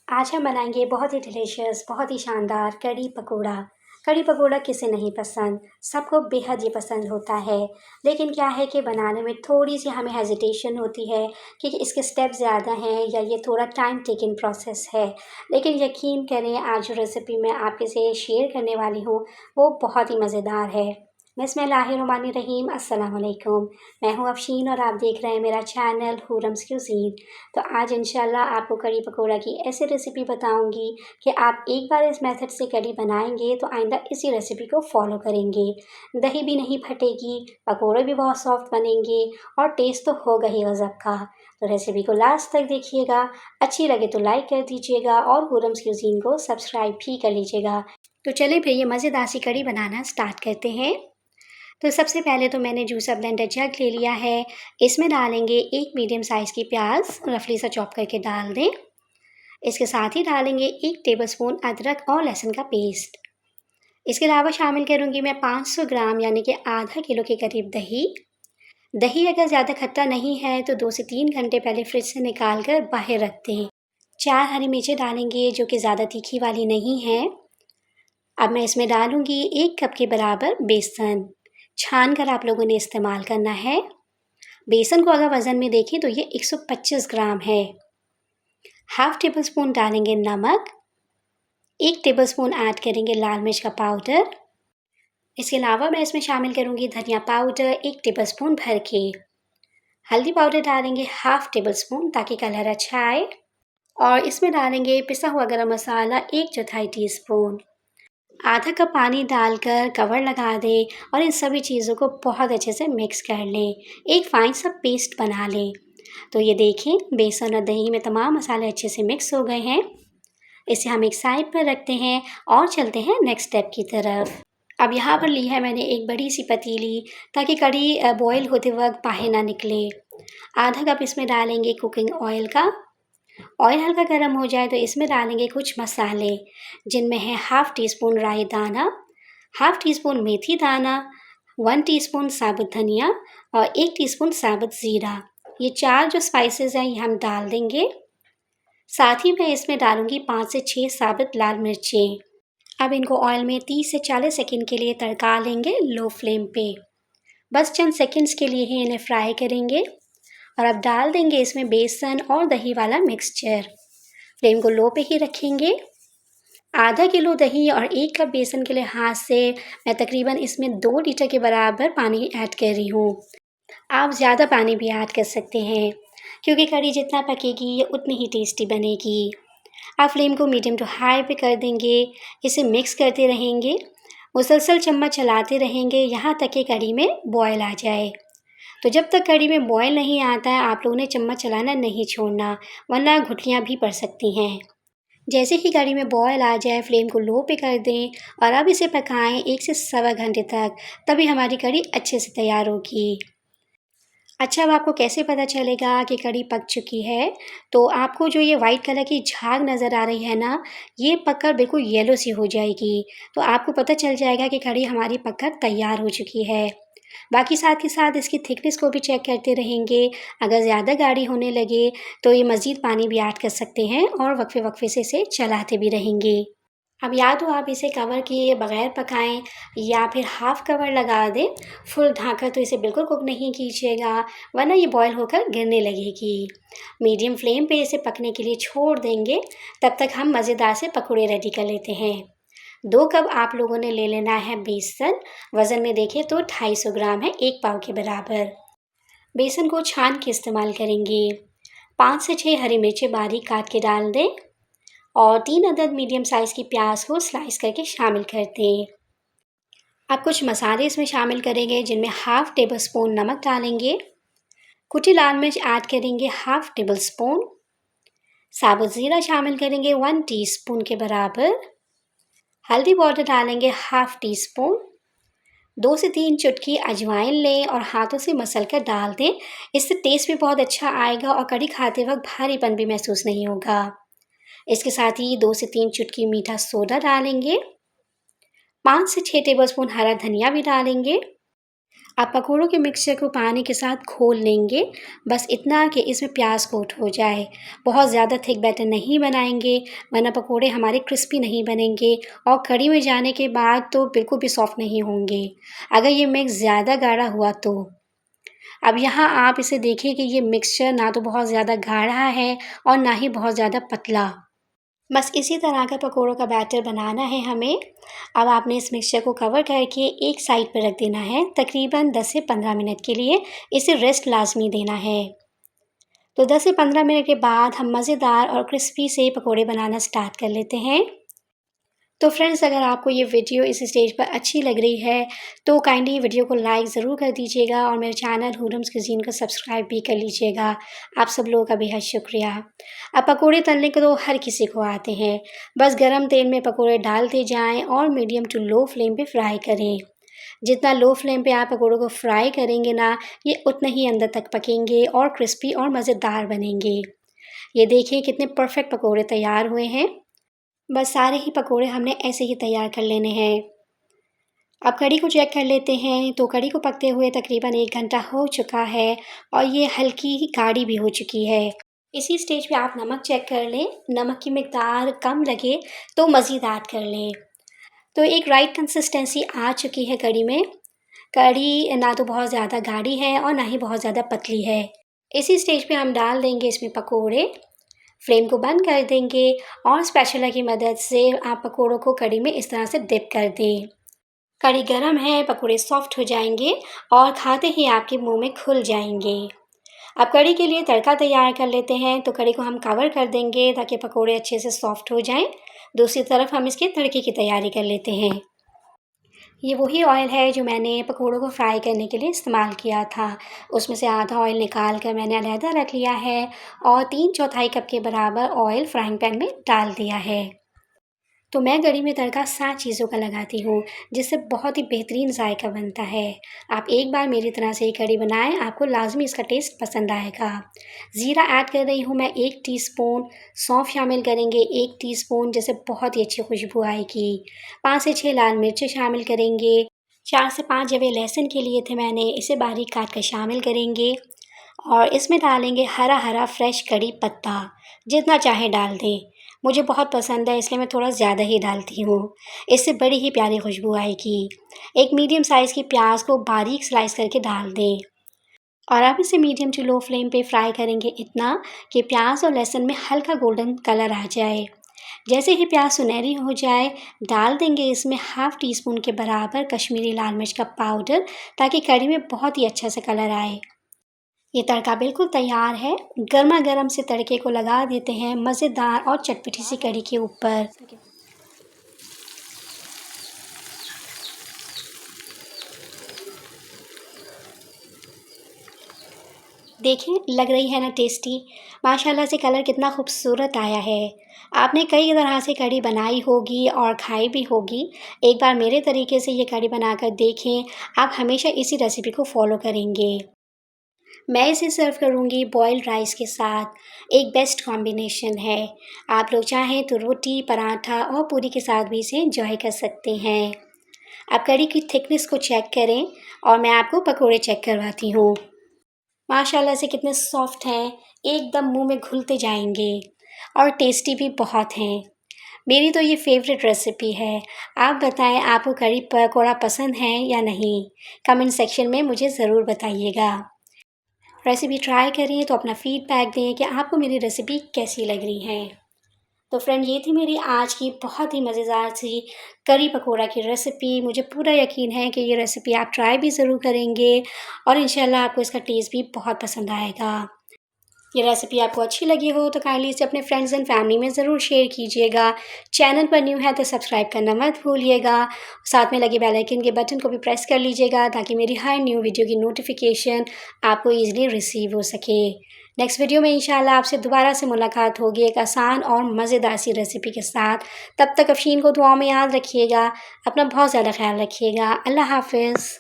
आज हम बनाएंगे बहुत ही डिलीशियस, बहुत ही शानदार कढ़ी पकोड़ा। कढ़ी पकोड़ा किसे नहीं पसंद, सबको बेहद ही पसंद होता है। लेकिन क्या है कि बनाने में थोड़ी-सी हमें हेजिटेशन होती है कि इसके स्टेप ज़्यादा हैं या ये थोड़ा टाइम टेकिंग प्रोसेस है। लेकिन यकीन करें, आज जो रेसिपी मैं आपके से शेयर करने वाली हूँ, वो बहुत ही मज़ेदार है। बिस्मिल्लाहिर्रहमानिर्रहीम, अस्सलाम वालेकुम। मैं हूँ अफ़शीन और आप देख रहे हैं मेरा चैनल हूरम्स क्यूज़ीन। तो आज इंशाल्लाह आपको कढ़ी पकोड़ा की ऐसी रेसिपी बताऊंगी कि आप एक बार इस मेथड से कढ़ी बनाएंगे तो आइंदा इसी रेसिपी को फॉलो करेंगे। दही भी नहीं फटेगी, पकोड़े भी बहुत सॉफ्ट बनेंगे और टेस्ट तो होगा ही गज़ब का। तो रेसिपी को लास्ट तक देखिएगा, अच्छी लगे तो लाइक कर दीजिएगा और हूरम्स क्यूज़ीन को सब्सक्राइब भी कर लीजिएगा। तो चलिए फिर ये मज़ेदार सी कढ़ी बनाना स्टार्ट करते हैं। तो सबसे पहले तो मैंने जूसर ब्लेंडर जग ले लिया है। इसमें डालेंगे एक मीडियम साइज़ की प्याज, रफली सा चॉप करके डाल दें। इसके साथ ही डालेंगे 1 टेबलस्पून अदरक और लहसुन का पेस्ट। इसके अलावा शामिल करूँगी मैं 500 ग्राम यानी कि आधा किलो के करीब दही। दही अगर ज़्यादा खट्टा नहीं है तो 2 से 3 घंटे पहले फ्रिज से निकाल कर बाहर रख दें। 4 हरी मिर्चें डालेंगे जो कि ज़्यादा तीखी वाली नहीं है। अब मैं इसमें डालूँगी 1 कप के बराबर बेसन। छान कर आप लोगों ने इस्तेमाल करना है। बेसन को अगर वज़न में देखें तो ये 125 ग्राम है। हाफ़ टेबल स्पून डालेंगे नमक, 1 टेबलस्पून ऐड करेंगे लाल मिर्च का पाउडर। इसके अलावा मैं इसमें शामिल करूँगी धनिया पाउडर 1 टेबलस्पून भर के। हल्दी पाउडर डालेंगे हाफ़ टेबल स्पून ताकि कलर अच्छा आए। और इसमें डालेंगे पिसा हुआ गरम मसाला 1/4 टीस्पून। आधा कप पानी डालकर कवर लगा दें और इन सभी चीज़ों को बहुत अच्छे से मिक्स कर लें। एक फाइन सा पेस्ट बना लें। तो ये देखें, बेसन और दही में तमाम मसाले अच्छे से मिक्स हो गए हैं। इसे हम एक साइड पर रखते हैं और चलते हैं नेक्स्ट स्टेप की तरफ। अब यहाँ पर ली है मैंने एक बड़ी सी पतीली ताकि कढ़ी बॉयल होते वक्त बाहर ना निकले। आधा कप इसमें डालेंगे कुकिंग ऑयल का। ऑयल हल्का गर्म हो जाए तो इसमें डालेंगे कुछ मसाले, जिनमें है हाफ़ टी स्पून राई दाना, हाफ़ टी स्पून मेथी दाना, 1 टीस्पून साबुत धनिया और 1 टीस्पून साबुत ज़ीरा। ये 4 जो स्पाइसेस हैं ये हम डाल देंगे। साथ ही मैं इसमें डालूँगी 5 से 6 साबुत लाल मिर्चें। अब इनको ऑयल में 30 से 40 सेकंड के लिए तड़का लेंगे लो फ्लेम पे। बस चंद सेकंड्स के लिए ही इन्हें फ्राई करेंगे। और अब डाल देंगे इसमें बेसन और दही वाला मिक्सचर। फ्लेम को लो पे ही रखेंगे। आधा किलो दही और 1 कप बेसन के लिए हाथ से मैं तकरीबन इसमें 2 लीटर के बराबर पानी ऐड कर रही हूँ। आप ज़्यादा पानी भी ऐड कर सकते हैं क्योंकि कढ़ी जितना पकेगी ये उतनी ही टेस्टी बनेगी। आप फ्लेम को मीडियम टू हाई पे कर देंगे। इसे मिक्स करते रहेंगे, मुसलसल चम्मच चलाते रहेंगे यहाँ तक कि कढ़ी में बॉयल आ जाए। तो जब तक कढ़ी में बॉयल नहीं आता है आप लोगों ने चम्मच चलाना नहीं छोड़ना, वरना गुठलियाँ भी पड़ सकती हैं। जैसे ही कढ़ी में बॉयल आ जाए फ्लेम को लो पे कर दें और अब इसे पकाएं 1 से सवा घंटे तक, तभी हमारी कढ़ी अच्छे से तैयार होगी। अच्छा, अब आपको कैसे पता चलेगा कि कढ़ी पक चुकी है? तो आपको जो ये वाइट कलर की झाग नज़र आ रही है ना, ये पककर बिल्कुल येलो सी हो जाएगी। तो आपको पता चल जाएगा कि कढ़ी हमारी पककर तैयार हो चुकी है। बाकी साथ ही साथ इसकी थिकनेस को भी चेक करते रहेंगे। अगर ज़्यादा गाढ़ी होने लगे तो ये मज़ीद पानी भी ऐड कर सकते हैं और वक्फे-वक्फे से इसे चलाते भी रहेंगे। अब या तो आप इसे कवर किए बगैर पकाएं या फिर हाफ़ कवर लगा दें। फुल ढाँकर तो इसे बिल्कुल कुक नहीं कीजिएगा, वरना ये बॉयल होकर गिरने लगेगी। मीडियम फ्लेम पे इसे पकने के लिए छोड़ देंगे। तब तक हम मज़ेदार से पकौड़े रेडी कर लेते हैं। 2 कप आप लोगों ने ले लेना है बेसन। वज़न में देखें तो 250 ग्राम है, 1 पाव के बराबर। बेसन को छान के इस्तेमाल करेंगे। 5 से 6 हरी मिर्चें बारीक काट के डाल दें और 3 अदद मीडियम साइज़ की प्याज को स्लाइस करके शामिल कर दें। अब कुछ मसाले इसमें शामिल करेंगे, जिनमें हाफ़ टेबल स्पून नमक डालेंगे, कुटी लाल मिर्च ऐड करेंगे हाफ़ टेबल स्पून, साबुत ज़ीरा शामिल करेंगे 1 टीस्पून के बराबर, हल्दी पाउडर डालेंगे हाफ़ टी स्पून, 2 से 3 चुटकी अजवाइन लें और हाथों से मसल कर डाल दें। इससे टेस्ट भी बहुत अच्छा आएगा और कढ़ी खाते वक्त भारीपन भी महसूस नहीं होगा। इसके साथ ही 2 से 3 चुटकी मीठा सोडा डालेंगे। 5 से 6 टेबलस्पून हरा धनिया भी डालेंगे। आप पकोड़ों के मिक्सचर को पानी के साथ घोल लेंगे, बस इतना कि इसमें प्याज कोट हो जाए। बहुत ज़्यादा थिक बैटर नहीं बनाएंगे, वरना पकोड़े हमारे क्रिस्पी नहीं बनेंगे और कढ़ी में जाने के बाद तो बिल्कुल भी सॉफ्ट नहीं होंगे अगर ये मिक्स ज़्यादा गाढ़ा हुआ तो। अब यहाँ आप इसे देखिए कि ये मिक्सचर ना तो बहुत ज़्यादा गाढ़ा है और ना ही बहुत ज़्यादा पतला। बस इसी तरह का पकोड़ों का बैटर बनाना है हमें। अब आपने इस मिक्सचर को कवर करके एक साइड पर रख देना है तकरीबन 10 से 15 मिनट के लिए। इसे रेस्ट लाजमी देना है। तो 10 से 15 मिनट के बाद हम मज़ेदार और क्रिस्पी से पकोड़े बनाना स्टार्ट कर लेते हैं। तो फ्रेंड्स, अगर आपको ये वीडियो इस स्टेज पर अच्छी लग रही है तो काइंडली वीडियो को लाइक ज़रूर कर दीजिएगा और मेरे चैनल हुरम्स कुज़ीन को सब्सक्राइब भी कर लीजिएगा। आप सब लोगों का बेहद शुक्रिया। अब पकोड़े तलने को तो हर किसी को आते हैं, बस गरम तेल में पकोड़े डालते जाएं और मीडियम टू लो फ्लेम पे फ्राई करें। जितना लो फ्लेम पे आप पकोड़ों को फ्राई करेंगे ना, ये उतना ही अंदर तक पकेंगे और क्रिस्पी और मज़ेदार बनेंगे। ये देखिए कितने परफेक्ट पकोड़े तैयार हुए हैं। बस सारे ही पकोड़े हमने ऐसे ही तैयार कर लेने हैं। अब कढ़ी को चेक कर लेते हैं। तो कढ़ी को पकते हुए तकरीबन 1 घंटा हो चुका है और ये हल्की गाढ़ी भी हो चुकी है। इसी स्टेज पे आप नमक चेक कर लें। नमक की मिकदार कम लगे तो मज़ीद ऐड कर लें। तो एक राइट कंसिस्टेंसी आ चुकी है कढ़ी में। कढ़ी ना तो बहुत ज़्यादा गाढ़ी है और ना ही बहुत ज़्यादा पतली है। इसी स्टेज पे हम डाल देंगे इसमें पकोड़े। फ्लेम को बंद कर देंगे और स्पैचुला की मदद से आप पकोड़ों को कढ़ी में इस तरह से डिप कर दें। कढ़ी गरम है, पकोड़े सॉफ्ट हो जाएंगे और खाते ही आपके मुंह में खुल जाएंगे। अब कढ़ी के लिए तड़का तैयार कर लेते हैं। तो कढ़ी को हम कवर कर देंगे ताकि पकोड़े अच्छे से सॉफ्ट हो जाएं। दूसरी तरफ हम इसके तड़के की तैयारी कर लेते हैं। ये वही ऑयल है जो मैंने पकोड़ों को फ्राई करने के लिए इस्तेमाल किया था। उसमें से आधा ऑयल निकाल कर मैंने अलहदा रख लिया है और 3/4 कप के बराबर ऑयल फ्राइंग पैन में डाल दिया है। तो मैं कढ़ी में तड़का 7 चीज़ों का लगाती हूँ, जिससे बहुत ही बेहतरीन जायका बनता है। आप एक बार मेरी तरह से ये कढ़ी बनाएं, आपको लाजमी इसका टेस्ट पसंद आएगा। ज़ीरा ऐड कर रही हूँ मैं 1 टीस्पून, सौंफ शामिल करेंगे 1 टीस्पून, जिससे बहुत ही अच्छी खुशबू आएगी। 5 से 6 लाल मिर्चें शामिल करेंगे। 4 से 5 जवे लहसुन के लिए थे मैंने, इसे बारीक काट कर शामिल करेंगे और इसमें डालेंगे हरा हरा फ्रेश कड़ी पत्ता, जितना चाहे डाल दें। मुझे बहुत पसंद है इसलिए मैं थोड़ा ज़्यादा ही डालती हूँ। इससे बड़ी ही प्यारी खुशबू आएगी। एक मीडियम साइज़ की प्याज को बारीक स्लाइस करके डाल दें और अब इसे मीडियम टू लो फ्लेम पे फ्राई करेंगे इतना कि प्याज और लहसुन में हल्का गोल्डन कलर आ जाए। जैसे ही प्याज सुनहरी हो जाए, डाल देंगे इसमें हाफ़ टी स्पून के बराबर कश्मीरी लाल मिर्च का पाउडर, ताकि कढ़ी में बहुत ही अच्छा सा कलर आए। ये तड़का बिल्कुल तैयार है। गरमा-गरम से तड़के को लगा देते हैं मज़ेदार और चटपटी सी कढ़ी के ऊपर। देखें, लग रही है ना टेस्टी। माशाल्लाह से कलर कितना खूबसूरत आया है। आपने कई तरह से कढ़ी बनाई होगी और खाई भी होगी। एक बार मेरे तरीके से ये कढ़ी बनाकर देखें, आप हमेशा इसी रेसिपी को फ़ॉलो करेंगे। मैं इसे सर्व करूँगी बॉइल्ड राइस के साथ। एक बेस्ट कॉम्बिनेशन है। आप लोग चाहें तो रोटी, पराठा और पूरी के साथ भी इसे एंजॉय कर सकते हैं। आप कढ़ी की थिकनेस को चेक करें और मैं आपको पकोड़े चेक करवाती हूँ। माशाल्लाह से कितने सॉफ्ट हैं, एकदम मुंह में घुलते जाएंगे और टेस्टी भी बहुत हैं। मेरी तो ये फेवरेट रेसिपी है। आप बताएं, आपको कढ़ी पकोड़ा पसंद है या नहीं? कमेंट सेक्शन में मुझे ज़रूर बताइएगा। रेसिपी ट्राई करें तो अपना फ़ीडबैक दें कि आपको मेरी रेसिपी कैसी लग रही है। तो फ्रेंड, ये थी मेरी आज की बहुत ही मज़ेदार सी कढ़ी पकोड़ा की रेसिपी। मुझे पूरा यकीन है कि ये रेसिपी आप ट्राई भी ज़रूर करेंगे और इंशाल्लाह आपको इसका टेस्ट भी बहुत पसंद आएगा। ये रेसिपी आपको अच्छी लगी हो तो काइंडली इसे अपने फ्रेंड्स एंड फैमिली में ज़रूर शेयर कीजिएगा। चैनल पर न्यू है तो सब्सक्राइब करना मत भूलिएगा। साथ में लगे बेल आइकन के बटन को भी प्रेस कर लीजिएगा ताकि मेरी हर न्यू वीडियो की नोटिफिकेशन आपको ईज़िली रिसीव हो सके। नेक्स्ट वीडियो में इंशाल्लाह आपसे दोबारा से मुलाकात होगी एक आसान और मज़ेदार सी रेसिपी के साथ। तब तक अफ़शीन को दुआओं में याद रखिएगा। अपना बहुत ज़्यादा ख्याल रखिएगा। अल्लाह हाफ़िज़।